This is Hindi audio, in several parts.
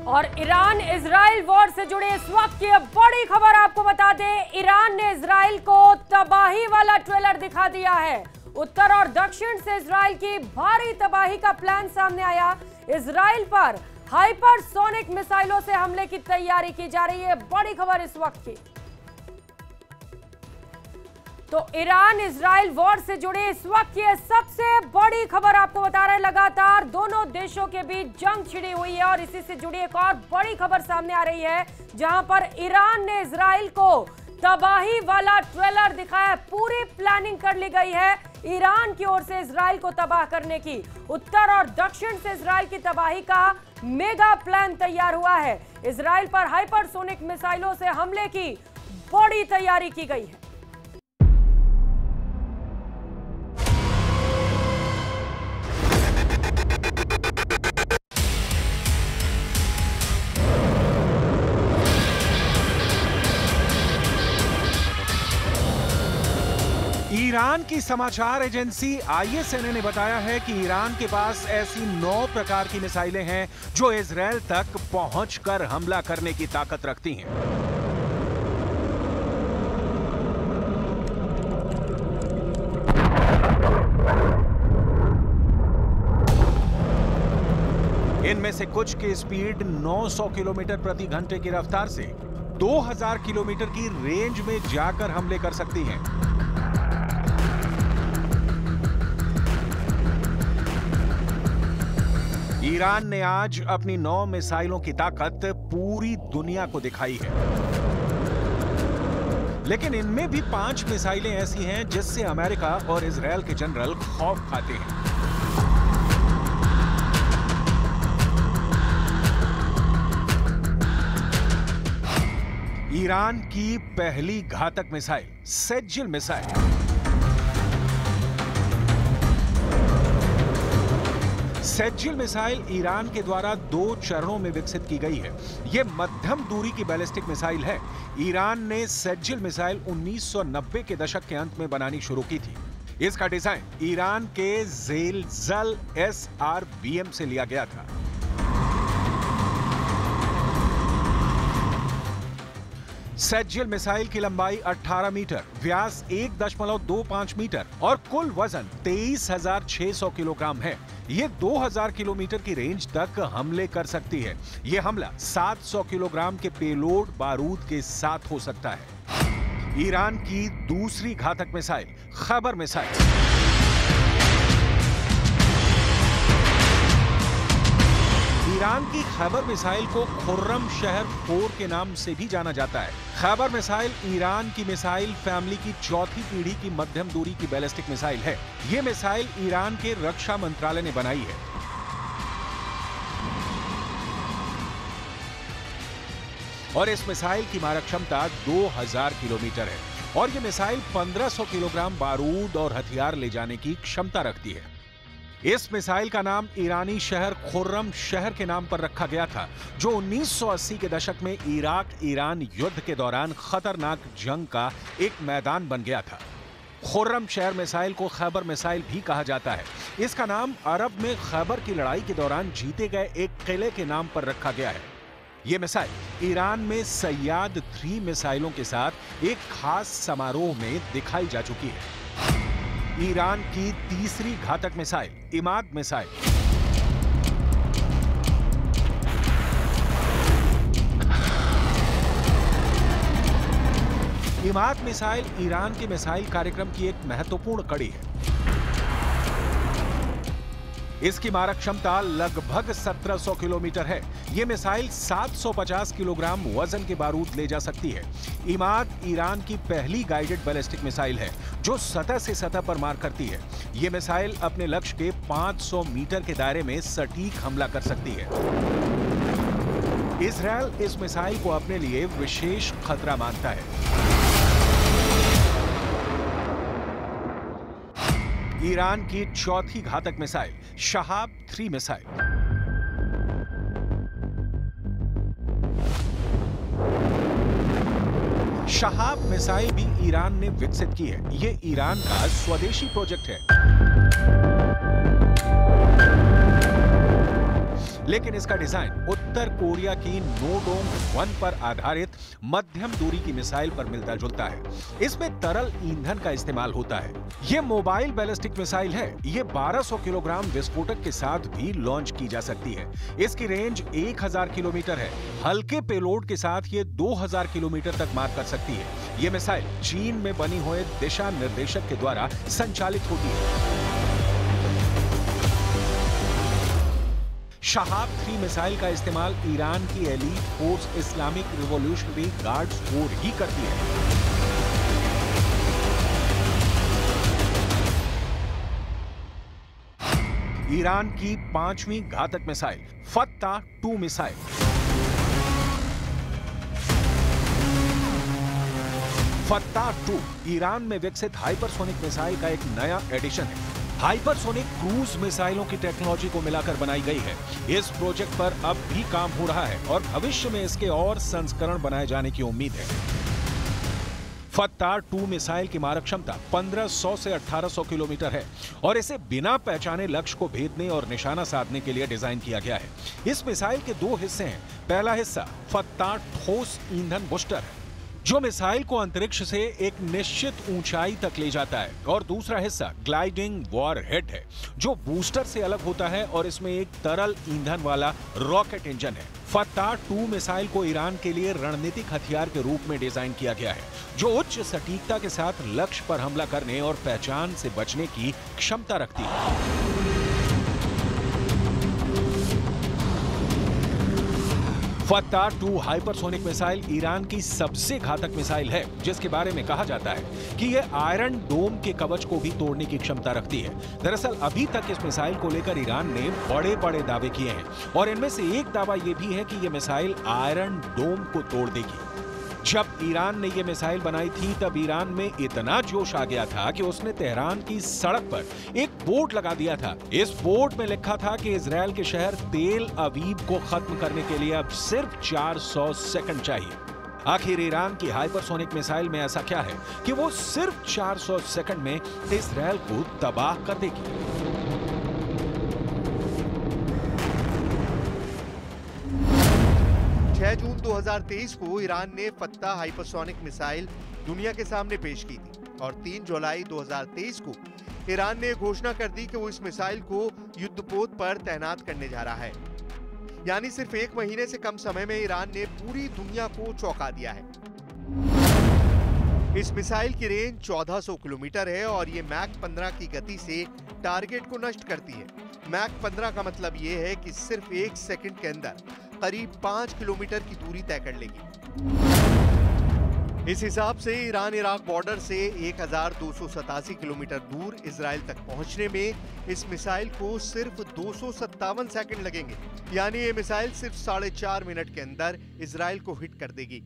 और ईरान इजराइल वॉर से जुड़े इस वक्त की बड़ी खबर आपको बता दें, ईरान ने इजराइल को तबाही वाला ट्रेलर दिखा दिया है। उत्तर और दक्षिण से इजराइल की भारी तबाही का प्लान सामने आया। इजराइल पर हाइपरसोनिक मिसाइलों से हमले की तैयारी की जा रही है। बड़ी खबर इस वक्त की। तो ईरान इजराइल वॉर से जुड़े इस वक्त की सबसे बड़ी खबर आपको बता रहे हैं। लगातार दोनों देशों के बीच जंग छिड़ी हुई है और इसी से जुड़ी एक और बड़ी खबर सामने आ रही है, जहां पर ईरान ने इजराइल को तबाही वाला ट्रेलर दिखाया। पूरी प्लानिंग कर ली गई है ईरान की ओर से इजराइल को तबाह करने की। उत्तर और दक्षिण से इजराइल की तबाही का मेगा प्लान तैयार हुआ है। इजराइल पर हाइपरसोनिक मिसाइलों से हमले की बड़ी तैयारी की गई है। ईरान की समाचार एजेंसी ISNA ने बताया है कि ईरान के पास ऐसी 9 प्रकार की मिसाइलें हैं जो इजराइल तक पहुंचकर हमला करने की ताकत रखती हैं। इनमें से कुछ की स्पीड 900 किलोमीटर प्रति घंटे की रफ्तार से 2000 किलोमीटर की रेंज में जाकर हमले कर सकती हैं। ईरान ने आज अपनी 9 मिसाइलों की ताकत पूरी दुनिया को दिखाई है, लेकिन इनमें भी 5 मिसाइलें ऐसी हैं जिससे अमेरिका और इजराइल के जनरल खौफ खाते हैं। ईरान की पहली घातक मिसाइल सेज्जिल मिसाइल। सेज्जिल मिसाइल ईरान के द्वारा 2 चरणों में विकसित की गई है। यह मध्यम दूरी की बैलिस्टिक मिसाइल है। ईरान ने सेज्जिल मिसाइल 1990 के दशक के अंत में बनानी शुरू की थी। इसका डिजाइन ईरान के ज़ेलज़ल SRBM से लिया गया था। सेज्जिल मिसाइल की लंबाई 18 मीटर, व्यास 1.25 मीटर और कुल वजन 23,600 किलोग्राम है। ये 2000 किलोमीटर की रेंज तक हमले कर सकती है। यह हमला 700 किलोग्राम के पेलोड बारूद के साथ हो सकता है। ईरान की दूसरी घातक मिसाइल खैबर मिसाइल। ईरान की खैबर मिसाइल को खुर्रम शहर 4 के नाम से भी जाना जाता है। खैबर मिसाइल ईरान की मिसाइल फैमिली की चौथी पीढ़ी की मध्यम दूरी की बैलिस्टिक मिसाइल है। यह मिसाइल ईरान के रक्षा मंत्रालय ने बनाई है। और इस मिसाइल की मारक क्षमता 2000 किलोमीटर है और यह मिसाइल 1500 किलोग्राम बारूद और हथियार ले जाने की क्षमता रखती है। इस मिसाइल का नाम ईरानी शहर खुर्रम शहर के नाम पर रखा गया था, जो 1980 के दशक में इराक ईरान युद्ध के दौरान खतरनाक जंग का एक मैदान बन गया था। खुर्रम शहर मिसाइल को खैबर मिसाइल भी कहा जाता है। इसका नाम अरब में खैबर की लड़ाई के दौरान जीते गए एक किले के नाम पर रखा गया है। यह मिसाइल ईरान में सैयाद 3 मिसाइलों के साथ एक खास समारोह में दिखाई जा चुकी है। ईरान की तीसरी घातक missile Imad missile. Imad missile Iran के मिसाइल कार्यक्रम की एक महत्वपूर्ण कड़ी है। इसकी मारक क्षमता लगभग 1700 किलोमीटर है। यह मिसाइल 750 किलोग्राम वजन के बारूद ले जा सकती है। इमाद ईरान की पहली गाइडेड बैलिस्टिक मिसाइल है जो सतह से सतह पर मार करती है। यह मिसाइल अपने लक्ष्य के 500 मीटर के दायरे में सटीक हमला कर सकती है। इजराइल इस मिसाइल को अपने लिए विशेष खतरा मानता है। ईरान की चौथी घातक missile Shahab 3 missile. Shahab missile भी ईरान ने विकसित की है। यह ईरान का स्वदेशी प्रोजेक्ट है। लेकिन इसका डिजाइन उत्तर कोरिया की नोडोंग-1 पर आधारित मध्यम दूरी की मिसाइल पर मिलता जुलता है। इसमें तरल ईंधन का इस्तेमाल होता है। यह मोबाइल बैलिस्टिक मिसाइल है। ये 1200 किलोग्राम विस्फोटक के साथ भी लॉन्च की जा सकती है। इसकी रेंज 1000 किलोमीटर है। हल्के पेलोड के साथ ये 2000 किलोमीटर तक मार कर सकती है। ये मिसाइल चीन में बनी हुए दिशा निर्देशक के द्वारा संचालित होती है। शहाब 3 मिसाइल का इस्तेमाल ईरान की elite force Islamic revolutionary guards corps ही करती है। ईरान की 5वीं घातक मिसाइल फत्ता-2 मिसाइल। फत्ता-2 ईरान में विकसित हाइपरसोनिक मिसाइल का एक नया एडिशन है। हाइपरसोनिक क्रूज मिसाइलों की टेक्नोलॉजी को मिलाकर बनाई गई है। इस प्रोजेक्ट पर अब भी काम हो रहा है और भविष्य में इसके और संस्करण बनाए जाने की उम्मीद है। फत्ता-2 मिसाइल की मारक क्षमता 1500 से 1800 किलोमीटर है और इसे बिना पहचाने लक्ष्य को भेदने और निशाना साधने के लिए डिजाइन किया गया है। इस मिसाइल के 2 हिस्से हैं। पहला हिस्सा फत्ता ठोस ईंधन बूस्टर है, जो मिसाइल को अंतरिक्ष से एक निश्चित ऊंचाई तक ले जाता है, और दूसरा हिस्सा ग्लाइडिंग वॉरहेड है, जो बूस्टर से अलग होता है और इसमें एक तरल ईंधन वाला रॉकेट इंजन है। फत्ता-2 मिसाइल को ईरान के लिए रणनीतिक हथियार के रूप में डिजाइन किया गया है, जो उच्च सटीकता के साथ लक्ष्य पर हमला करने और पहचान से बचने की क्षमता रखती है। फत्ता-2 हाइपरसोनिक मिसाइल ईरान की सबसे घातक मिसाइल है, जिसके बारे में कहा जाता है कि यह आयरन डोम के कवच को भी तोड़ने की क्षमता रखती है। दरअसल अभी तक इस मिसाइल को लेकर ईरान ने बड़े-बड़े दावे किए हैं और इनमें से एक दावा यह भी है कि यह मिसाइल आयरन डोम को तोड़ देगी। जब ईरान ने यह मिसाइल बनाई थी तब ईरान में इतना जोश आ गया था कि उसने तेहरान की सड़क पर एक बोर्ड लगा दिया था। इस बोर्ड में लिखा था कि इजरायल के शहर तेल अवीव को खत्म करने के लिए अब सिर्फ 400 सेकंड चाहिए। आखिर ईरान की हाइपरसोनिक मिसाइल में ऐसा क्या है कि वो सिर्फ 400 सेकंड में इजरायल को तबाह कर देगी। 6 जून 2023 को ईरान ने फत्ता हाइपरसोनिक मिसाइल दुनिया के सामने पेश की थी और 3 जुलाई 2023 को ईरान ने घोषणा कर दी कि वो इस मिसाइल को युद्धपोत पर तैनात करने जा रहा है। यानी सिर्फ 1 महीने से कम समय में ईरान ने पूरी दुनिया को चौंका दिया है। इस मिसाइल की रेंज 1400 किलोमीटर है और ये मैक 15 की गति से टारगेट को नष्ट करती है। मैक 15 का मतलब ये है कि सिर्फ 1 सेकंड के अंदर करीब 5 किलोमीटर की दूरी तय कर लेगी। इस हिसाब से ईरान इराक बॉर्डर से 1287 किलोमीटर दूर इजराइल तक पहुंचने में इस मिसाइल को सिर्फ 257 सेकंड लगेंगे। यानी ये मिसाइल सिर्फ 4.5 मिनट के अंदर इजराइल को हिट कर देगी।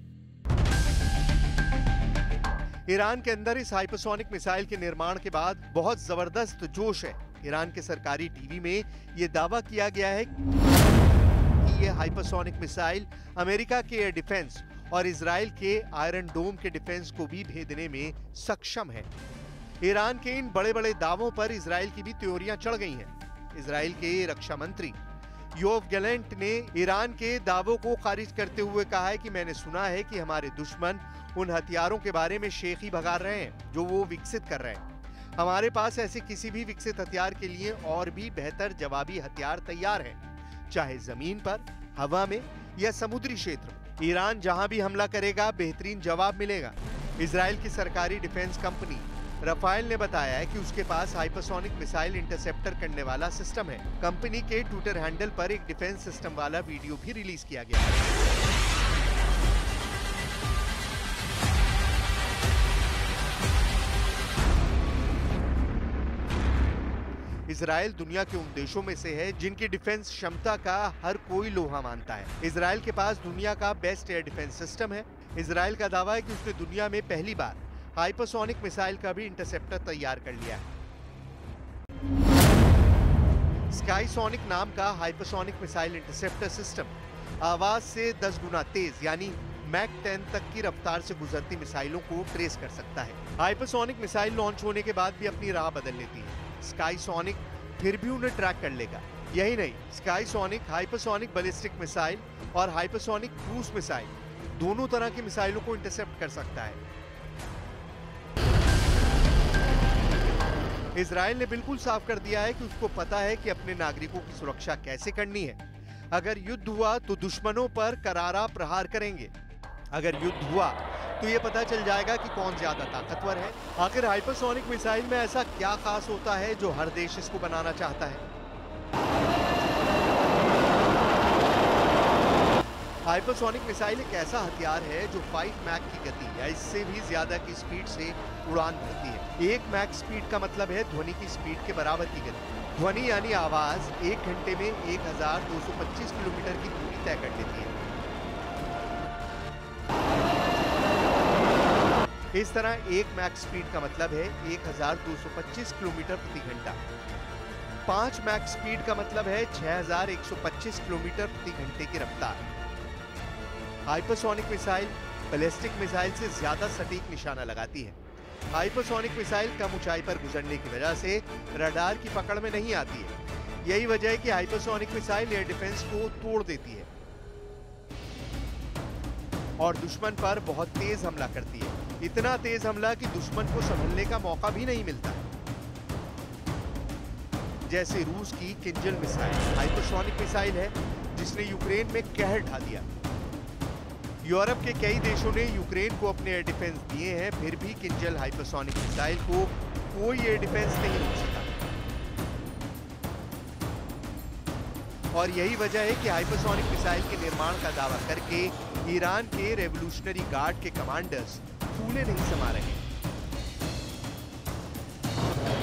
ईरान के अंदर इस हाइपरसोनिक मिसाइल के निर्माण के बाद बहुत जबरदस्त जोश है। ईरान के सरकारी टीवी में यह दावा किया गया है कि यह हाइपरसोनिक मिसाइल अमेरिका के एयर डिफेंस और इजराइल के आयरन डोम के डिफेंस को भी भेदने में सक्षम है। ईरान के इन बड़े-बड़े दावों पर इजराइल की भी त्योरियां चढ़ गई हैं। इजराइल के रक्षा मंत्री योव गैलेंट ने ईरान के दावों को खारिज करते हुए कहा है कि मैंने सुना है कि हमारे दुश्मन उन हथियारों के बारे में शेखी भगा रहे हैं जो वो विकसित कर रहे हैं। हमारे पास ऐसे किसी भी विकसित हथियार के लिए और भी बेहतर जवाबी हथियार तैयार हैं, चाहे जमीन पर, हवा में या समुद्री क्षेत्र में। ईरान जहां भी हमला करेगा बेहतरीन जवाब मिलेगा। इजराइल की सरकारी डिफेंस कंपनी रफाइल ने बताया है कि उसके पास हाइपरसोनिक मिसाइल इंटरसेप्टर करने वाला सिस्टम है। कंपनी के ट्विटर हैंडल पर एक डिफेंस सिस्टम वाला वीडियो भी रिलीज किया गया है। इजराइल दुनिया के उन देशों में से है जिनकी डिफेंस क्षमता का हर कोई लोहा मानता है। इजराइल के पास दुनिया का बेस्ट एयर डिफेंस सिस्टम है। इजराइल का दावा है कि उसने दुनिया में पहली बार हाइपरसोनिक मिसाइल का भी इंटरसेप्टर तैयार कर लिया है। स्काईसोनिक नाम का हाइपरसोनिक मिसाइल इंटरसेप्टर सिस्टम आवाज से 10 गुना तेज यानी मैक 10 तक की रफ्तार से गुजरती मिसाइलों को ट्रेस कर सकता है। हाइपरसोनिक मिसाइल लॉन्च होने के बाद भी अपनी राह बदल लेती है। स्काईसोनिक फिर भी उन्हें ट्रैक कर लेगा। यही नहीं, स्काईसोनिक, हाइपरसोनिक बैलिस्टिक मिसाइल और हाइपरसोनिक क्रूज मिसाइल दोनों तरह की मिसाइलों को इंटरसेप्ट कर सकता है। इजराइल ने बिल्कुल साफ कर दिया है कि उसको पता है कि अपने नागरिकों की सुरक्षा कैसे करनी है। अगर युद्ध हुआ तो दुश्मनों पर करारा प्रहार करेंगे। अगर युद्ध हुआ तो ये पता चल जाएगा कि कौन ज्यादा ताकतवर है। आखिर हाइपरसोनिक मिसाइल में ऐसा क्या खास होता है जो हर देश इसको बनाना चाहता है? हाइपरसोनिक मिसाइल एक ऐसा हथियार है जो 5 मैक की गति या इससे भी ज्यादा की स्पीड से उड़ान भरती है। 1 मैक स्पीड का मतलब है ध्वनि की स्पीड के बराबर की गति। ध्वनि यानी आवाज 1 घंटे में 1225 किलोमीटर की दूरी तय कर लेती है। इस तरह 1 मैक स्पीड का मतलब है 1225 किलोमीटर प्रति घंटा। 5 मैक स्पीड का मतलब है 6125 किलोमीटर प्रति घंटे की रफ्तार। हाइपरसोनिक मिसाइल बैलिस्टिक मिसाइल से ज्यादा सटीक निशाना लगाती है। हाइपरसोनिक मिसाइल कम ऊंचाई पर गुजरने की वजह से रडार की पकड़ में नहीं आती है। यही वजह है कि हाइपरसोनिक मिसाइल एयर डिफेंस को तोड़ देती है और दुश्मन पर बहुत तेज हमला करती है। इतना तेज हमला कि दुश्मन को संभलने का मौका भी नहीं मिलता। जैसे रूस की किंजल मिसाइल हाइपरसोनिक मिसाइल है जिसने यूक्रेन में कहर ढा दिया। यूरोप के कई देशों ने यूक्रेन को अपने एयर डिफेंस दिए हैं, फिर भी किंजल हाइपरसोनिक मिसाइल को कोई एयर डिफेंस नहीं रोक सका। और यही वजह है कि हाइपरसोनिक मिसाइल के निर्माण का दावा करके ईरान के रेवोल्यूशनरी गार्ड के कमांडर्स फूले नहीं समा रहे।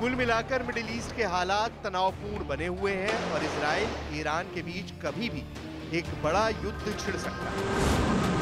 कुल मिलाकर मिडिल ईस्ट के हालात तनावपूर्ण बने हुए हैं और इजराइल ईरान के बीच कभी भी एक बड़ा युद्ध छिड़ सकता है।